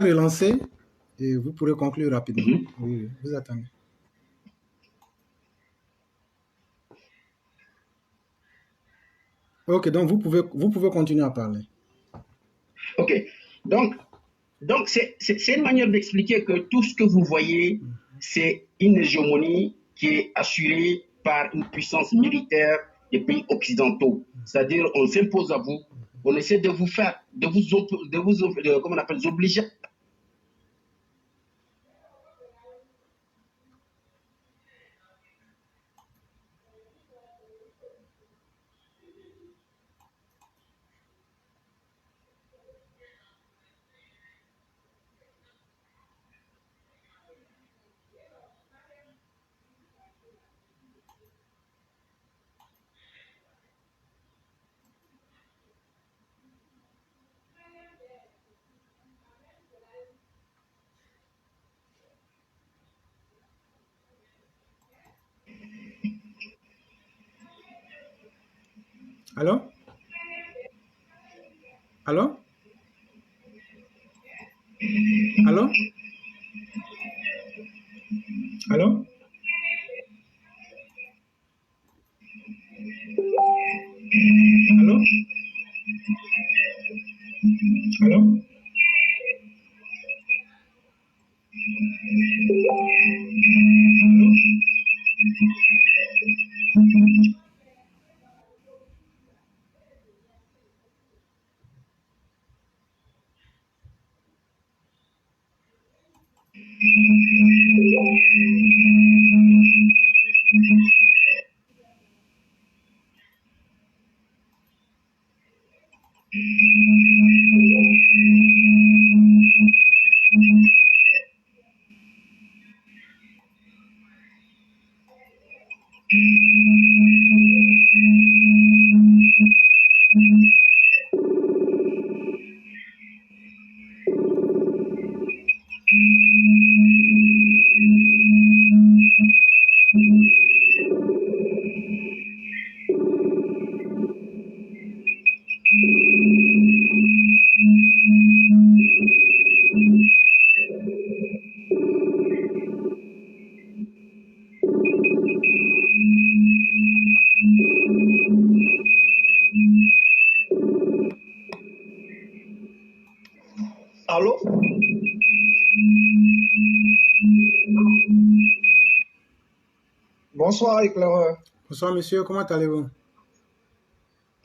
relancer et vous pourrez conclure rapidement. Mhm. Oui, vous attendez. Ok, donc vous pouvez continuer à parler. Ok. Donc c'est une manière d'expliquer que tout ce que vous voyez, c'est une hégémonie qui est assurée par une puissance militaire des pays occidentaux. C'est-à-dire, on s'impose à vous, on essaie de vous faire, comment on appelle, obliger. Allô? Allô? Allô? Allô? Allô? Allô? Allô? Bonsoir, éclaireur. Bonsoir monsieur, comment allez-vous?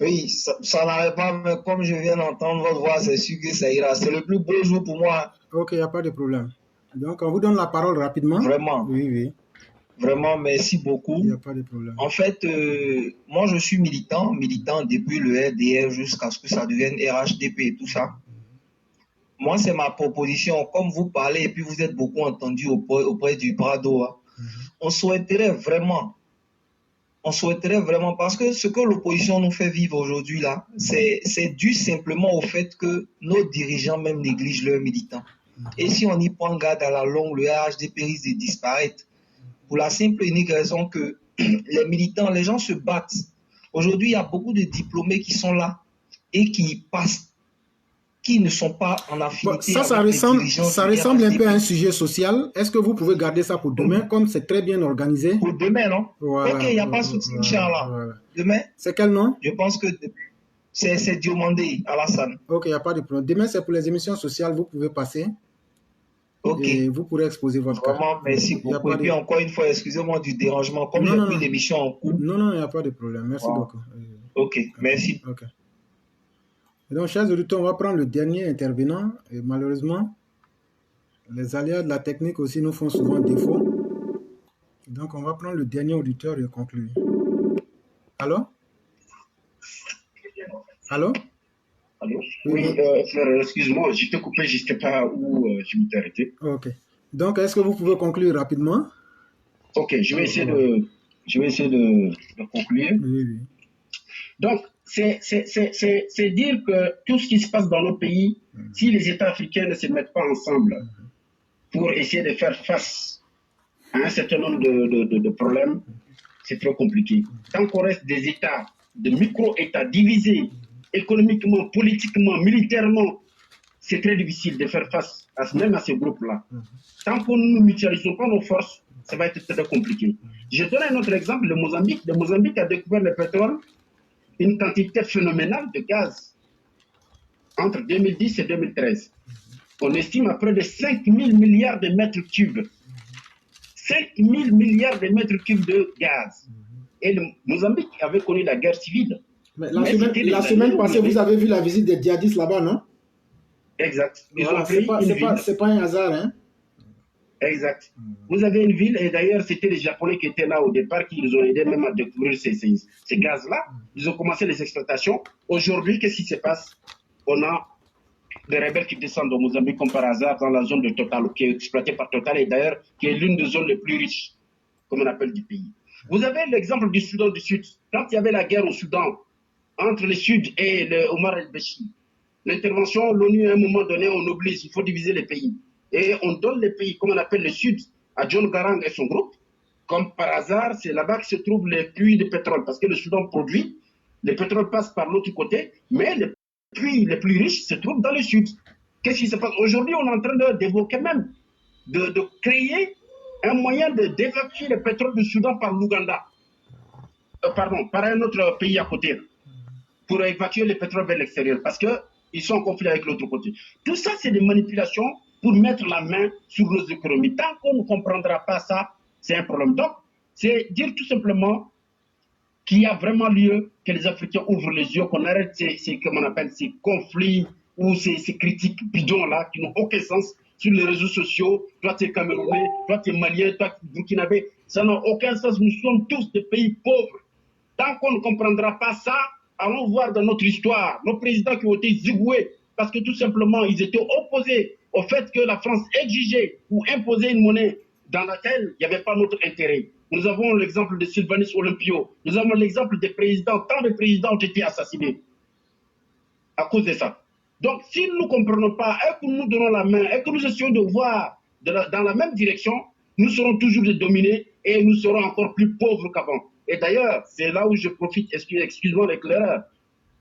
Oui, ça n'arrête pas, mais comme je viens d'entendre votre voix, c'est sûr que ça ira. C'est le plus beau jour pour moi. Ok, il n'y a pas de problème. Donc on vous donne la parole rapidement. Vraiment, Oui, oui, vraiment, merci il beaucoup. n'y a pas de problème. En fait, moi, je suis militant depuis le RDR jusqu'à ce que ça devienne RHDP et tout ça. Moi, c'est ma proposition. Comme vous parlez et puis vous êtes beaucoup entendu auprès du Prado, hein. On souhaiterait vraiment, parce que ce que l'opposition nous fait vivre aujourd'hui là, c'est dû simplement au fait que nos dirigeants même négligent leurs militants. Et si on y prend garde à la longue, le RHDP risque de disparaître. Pour la simple et unique raison que les militants, les gens se battent. Aujourd'hui, il y a beaucoup de diplômés qui sont là et qui passent, qui ne sont pas en Bon, affinité ça avec les dirigeants ça du ressemble un peu à un RHDP. sujet social. Est-ce que vous pouvez garder ça pour demain, comme c'est très bien organisé? Pour demain, non? Voilà, Ok, il n'y a pas de souci, voilà, Inch'Allah. voilà. Demain, C'est quel nom? je pense que c'est Diomandé, Alassane. Ok, il n'y a pas de problème. Demain, c'est pour les émissions sociales, vous pouvez passer Ok, et vous pourrez exposer votre cas. vraiment, merci Il y a beaucoup. pas Et puis de... encore une fois, excusez-moi du dérangement. Comme Non, j'ai non, pris non. l'émission en cours. Non, non, il n'y a pas de problème. Merci Voilà. beaucoup. Ok, merci. Ok. Et donc, chers auditeurs, on va prendre le dernier intervenant. Et malheureusement, les aléas de la technique aussi nous font souvent défaut. Donc, on va prendre le dernier auditeur et conclure. Allô? Allô? Allô? Oui, Oui, bon. frère, excuse-moi, je t'ai coupé, je ne sais pas où je m'étais arrêté. Ok. Donc, est-ce que vous pouvez conclure rapidement? Ok, je vais essayer de conclure. Oui, oui. Donc, c'est dire que tout ce qui se passe dans nos pays, si les États africains ne se mettent pas ensemble pour essayer de faire face à un certain nombre de problèmes, c'est trop compliqué. Tant qu'on reste des États, de micro-États divisés économiquement, politiquement, militairement, c'est très difficile de faire face même à ces groupes-là. Tant que nous ne mutualisons pas nos forces, ça va être très compliqué. Je donne un autre exemple, le Mozambique. Le Mozambique a découvert le pétrole, une quantité phénoménale de gaz entre 2010 et 2013. On estime à près de 5 000 milliards de mètres cubes. 5 000 milliards de mètres cubes de gaz. Et le Mozambique avait connu la guerre civile. Mais la semaine passée, vous avez vu la visite des djihadistes là-bas, non? Exact. Voilà, c'est pas un hasard, hein? Exact. Vous avez une ville, et d'ailleurs, c'était les Japonais qui étaient là au départ, qui nous ont aidés même à découvrir ces gaz-là. Ils ont commencé les exploitations. Aujourd'hui, qu'est-ce qui se passe? On a des rebelles qui descendent au Mozambique, comme par hasard, dans la zone de Total, qui est exploitée par Total, et d'ailleurs, qui est l'une des zones les plus riches, comme on appelle, du pays. Vous avez l'exemple du Soudan du Sud. Quand il y avait la guerre au Soudan, entre le Sud et le Omar el-Béchir, l'intervention, l'ONU, à un moment donné, on oblige, il faut diviser les pays. Et on donne les pays, comme on appelle le Sud, à John Garang et son groupe. Comme par hasard, c'est là-bas que se trouvent les puits de pétrole, parce que le Soudan produit, le pétrole passe par l'autre côté, mais les puits les plus riches se trouvent dans le Sud. Qu'est-ce qui se passe? Aujourd'hui, on est en train d'évoquer même, de créer un moyen d'évacuer le pétrole du Soudan par l'Ouganda. Pardon, par un autre pays à côté, pour évacuer le pétrole vers l'extérieur, parce qu'ils sont en conflit avec l'autre côté. Tout ça, c'est des manipulations pour mettre la main sur nos économies. Tant qu'on ne comprendra pas ça, c'est un problème. Donc, c'est dire tout simplement qu'il y a vraiment lieu que les Africains ouvrent les yeux, qu'on arrête comme on appelle, ces conflits ou ces critiques bidons-là qui n'ont aucun sens sur les réseaux sociaux. Toi, tu es Camerounais, toi, tu es Malien, toi, tu es Burkinabé. Ça n'a aucun sens. Nous sommes tous des pays pauvres. Tant qu'on ne comprendra pas ça, allons voir dans notre histoire nos présidents qui ont été zigoués parce que tout simplement, ils étaient opposés au fait que la France exigeait ou imposait une monnaie dans laquelle il n'y avait pas notre intérêt. Nous avons l'exemple de Sylvanus Olympio. Nous avons l'exemple des présidents. Tant de présidents ont été assassinés à cause de ça. Donc, si nous ne comprenons pas et que nous donnons la main et que nous essayons de voir dans la même direction, nous serons toujours dominés et nous serons encore plus pauvres qu'avant. Et d'ailleurs, c'est là où je profite, excuse-moi l'éclaireur,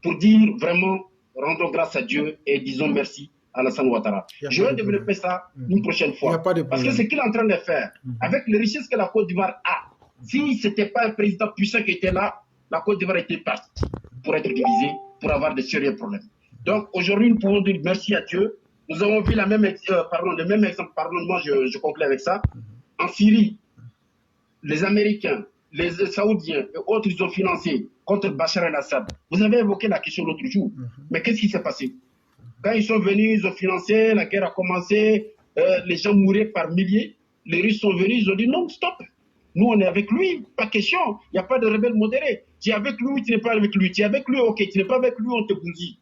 pour dire vraiment, rendons grâce à Dieu et disons merci à Alassane Ouattara. Je vais développer ça une prochaine fois. Parce que ce qu'il est en train de faire, avec les richesses que la Côte d'Ivoire a, si ce n'était pas un président puissant qui était là, la Côte d'Ivoire était partie pour être divisée, pour avoir de sérieux problèmes. Donc aujourd'hui, nous pouvons dire merci à Dieu. Nous avons vu le même exemple, pardon-moi, je conclue avec ça. En Syrie, les Américains, les Saoudiens et autres, ils ont financé contre Bachar el-Assad. Vous avez évoqué la question l'autre jour. Mais qu'est-ce qui s'est passé? Quand ils sont venus, ils ont financé, la guerre a commencé, les gens mouraient par milliers. Les Russes sont venus, ils ont dit non, stop. Nous, on est avec lui, pas question. Il n'y a pas de rebelle modéré. Tu es avec lui, tu n'es pas avec lui. Tu es avec lui, ok. Tu n'es pas avec lui, on te bousille.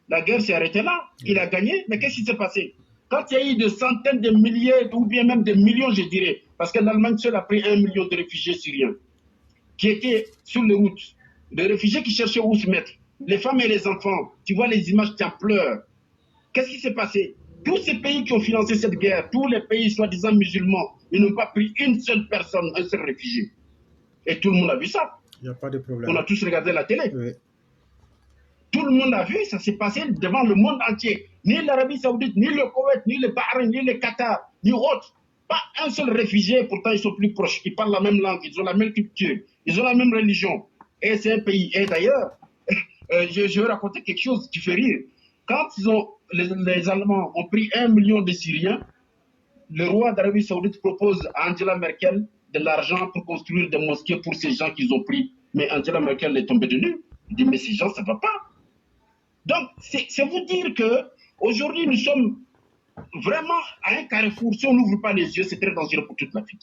La guerre s'est arrêtée là. Il a gagné, mais qu'est-ce qui s'est passé? Quand il y a eu des centaines de milliers, ou bien même des millions, je dirais, parce que l'Allemagne seule a pris 1 million de réfugiés syriens qui étaient sur les routes, des réfugiés qui cherchaient où se mettre, les femmes et les enfants, tu vois les images, tu en pleures. Qu'est-ce qui s'est passé? Tous ces pays qui ont financé cette guerre, tous les pays soi-disant musulmans, ils n'ont pas pris une seule personne, un seul réfugié. Et tout le monde a vu ça. Il n'y a pas de problème. On a tous regardé la télé. Oui. Tout le monde a vu, ça s'est passé devant le monde entier. Ni l'Arabie Saoudite, ni le Koweït, ni le Bahreïn, ni le Qatar, ni autres. Pas un seul réfugié, pourtant ils sont plus proches, ils parlent la même langue, ils ont la même culture, ils ont la même religion. Et c'est un pays. Et d'ailleurs, je vais raconter quelque chose qui fait rire. Quand les Allemands ont pris 1 million de Syriens, le roi d'Arabie Saoudite propose à Angela Merkel de l'argent pour construire des mosquées pour ces gens qu'ils ont pris. Mais Angela Merkel est tombée de nu. Il dit, mais ces gens, ça ne va pas. Donc, c'est vous dire qu'aujourd'hui, nous sommes vraiment à un carrefour. Si on n'ouvre pas les yeux, c'est très dangereux pour toute l'Afrique.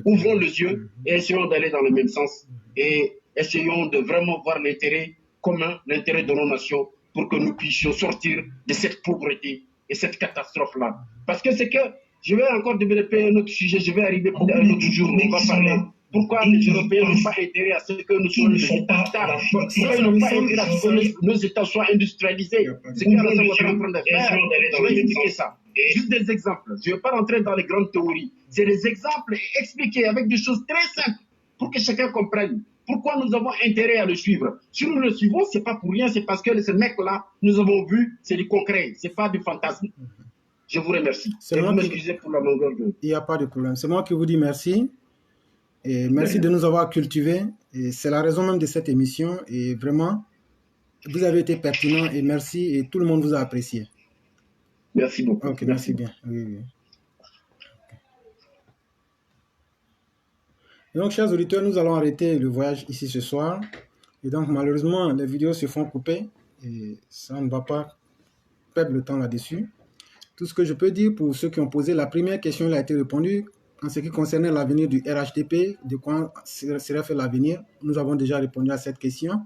Ouvrons les yeux et essayons d'aller dans le même sens. Et essayons de vraiment voir l'intérêt commun, l'intérêt de nos nations, pour que nous puissions sortir de cette pauvreté et cette catastrophe-là. Parce que c'est que, je vais encore développer un autre sujet, je vais arriver pour un autre jour, on va parler. Pourquoi les Européens n'ont pas intérêt à ce que nous soyons des États stables? Pourquoi ils n'ont pas intérêt à ce que nos États soient industrialisés? Ce que nous sommes en train de faire, je vais expliquer ça. Juste des exemples. Je ne vais pas rentrer dans les grandes théories. C'est des exemples expliqués avec des choses très simples pour que chacun comprenne. Pourquoi nous avons intérêt à le suivre? Si nous le suivons, ce n'est pas pour rien, c'est parce que ce mec-là, nous avons vu, c'est du concret, ce n'est pas du fantasme. Je vous remercie. C'est moi vous m'excusez pour la longueur de... Il n'y a pas de problème. C'est moi qui vous dis merci. Et merci de nous avoir cultivés. Et c'est la raison même de cette émission. Et vraiment, vous avez été pertinent et merci. Et tout le monde vous a apprécié. Merci beaucoup. Ok, merci bien. Oui, oui. Et donc, chers auditeurs, nous allons arrêter le voyage ici ce soir. Et donc, malheureusement, les vidéos se font couper. Et ça ne va pas perdre le temps là-dessus. Tout ce que je peux dire pour ceux qui ont posé, la première question a été répondue. En ce qui concernait l'avenir du RHDP, de quoi serait fait l'avenir, nous avons déjà répondu à cette question.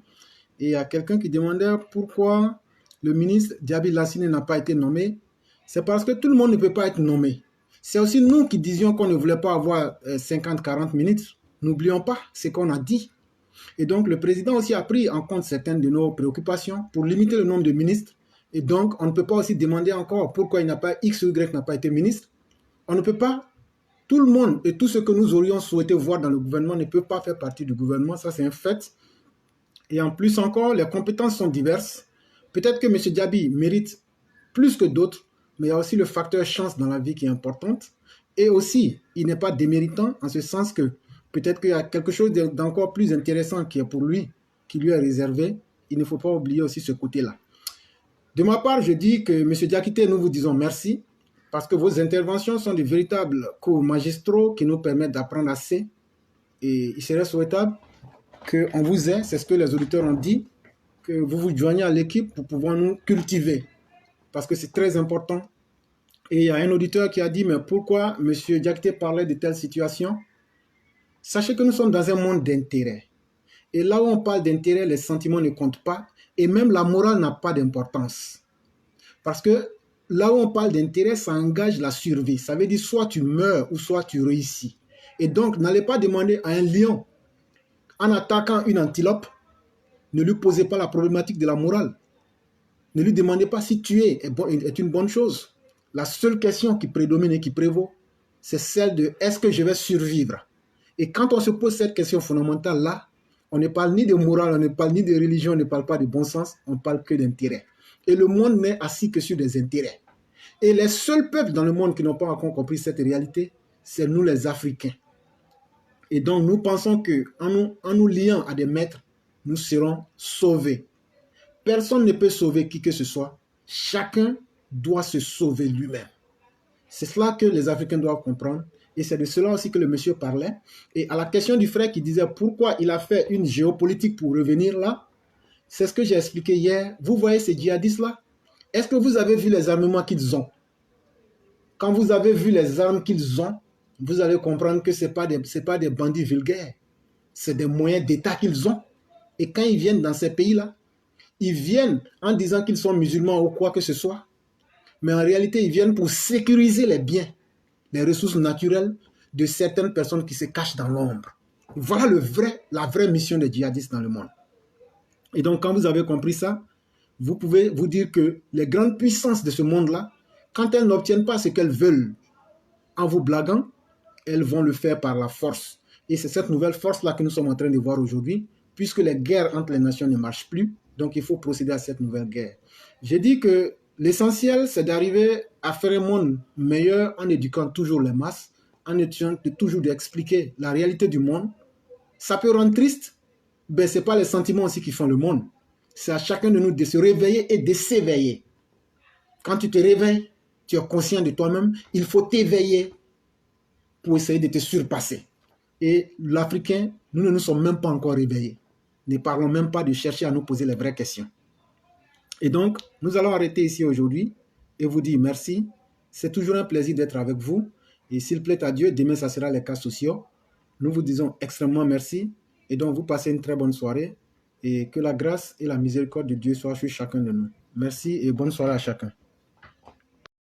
Et il y a quelqu'un qui demandait pourquoi le ministre Diaby Lassine n'a pas été nommé. C'est parce que tout le monde ne peut pas être nommé. C'est aussi nous qui disions qu'on ne voulait pas avoir 50-40 ministres. N'oublions pas ce qu'on a dit. Et donc, le président aussi a pris en compte certaines de nos préoccupations pour limiter le nombre de ministres. Et donc, on ne peut pas aussi demander encore pourquoi il n'a pas X ou Y n'a pas été ministre. On ne peut pas. Tout le monde et tout ce que nous aurions souhaité voir dans le gouvernement ne peut pas faire partie du gouvernement. Ça, c'est un fait. Et en plus encore, les compétences sont diverses. Peut-être que M. Diaby mérite plus que d'autres, mais il y a aussi le facteur chance dans la vie qui est importante. Et aussi, il n'est pas déméritant en ce sens que peut-être qu'il y a quelque chose d'encore plus intéressant qui est pour lui, qui lui est réservé. Il ne faut pas oublier aussi ce côté-là. De ma part, je dis que M. Diakité, nous vous disons merci parce que vos interventions sont de véritables cours magistraux qui nous permettent d'apprendre assez. Et il serait souhaitable qu'on vous ait, c'est ce que les auditeurs ont dit, que vous vous joigniez à l'équipe pour pouvoir nous cultiver parce que c'est très important. Et il y a un auditeur qui a dit, mais pourquoi M. Diakité parlait de telle situation? Sachez que nous sommes dans un monde d'intérêt. Et là où on parle d'intérêt, les sentiments ne comptent pas. Et même la morale n'a pas d'importance. Parce que là où on parle d'intérêt, ça engage la survie. Ça veut dire soit tu meurs ou soit tu réussis. Et donc, n'allez pas demander à un lion, en attaquant une antilope, ne lui posez pas la problématique de la morale. Ne lui demandez pas si tuer est une bonne chose. La seule question qui prédomine et qui prévaut, c'est celle de est-ce que je vais survivre? Et quand on se pose cette question fondamentale là, on ne parle ni de morale, on ne parle ni de religion, on ne parle pas de bon sens, on parle que d'intérêt. Et le monde n'est assis que sur des intérêts. Et les seuls peuples dans le monde qui n'ont pas encore compris cette réalité, c'est nous les Africains. Et donc nous pensons qu'en nous liant à des maîtres, nous serons sauvés. Personne ne peut sauver qui que ce soit. Chacun doit se sauver lui-même. C'est cela que les Africains doivent comprendre. Et c'est de cela aussi que le monsieur parlait. Et à la question du frère qui disait pourquoi il a fait une géopolitique pour revenir là, c'est ce que j'ai expliqué hier. Vous voyez ces djihadistes-là? Est-ce que vous avez vu les armements qu'ils ont? Quand vous avez vu les armes qu'ils ont, vous allez comprendre que ce n'est pas des bandits vulgaires. C'est des moyens d'État qu'ils ont. Et quand ils viennent dans ces pays-là, ils viennent en disant qu'ils sont musulmans ou quoi que ce soit. Mais en réalité, ils viennent pour sécuriser les biens, les ressources naturelles de certaines personnes qui se cachent dans l'ombre. Voilà la vraie mission des djihadistes dans le monde. Et donc, quand vous avez compris ça, vous pouvez vous dire que les grandes puissances de ce monde-là, quand elles n'obtiennent pas ce qu'elles veulent en vous blaguant, elles vont le faire par la force. Et c'est cette nouvelle force-là que nous sommes en train de voir aujourd'hui, puisque les guerres entre les nations ne marchent plus. Donc, il faut procéder à cette nouvelle guerre. J'ai dit que l'essentiel, c'est d'arriver à faire un monde meilleur en éduquant toujours les masses, en essayant toujours d'expliquer la réalité du monde. Ça peut rendre triste, mais ce n'est pas les sentiments aussi qui font le monde. C'est à chacun de nous de se réveiller et de s'éveiller. Quand tu te réveilles, tu es conscient de toi-même, il faut t'éveiller pour essayer de te surpasser. Et l'Africain, nous ne nous sommes même pas encore réveillés. Ne parlons même pas de chercher à nous poser les vraies questions. Et donc, nous allons arrêter ici aujourd'hui et vous dire merci. C'est toujours un plaisir d'être avec vous. Et s'il plaît à Dieu, demain, ça sera les cas sociaux. Nous vous disons extrêmement merci. Et donc, vous passez une très bonne soirée. Et que la grâce et la miséricorde de Dieu soient sur chacun de nous. Merci et bonne soirée à chacun.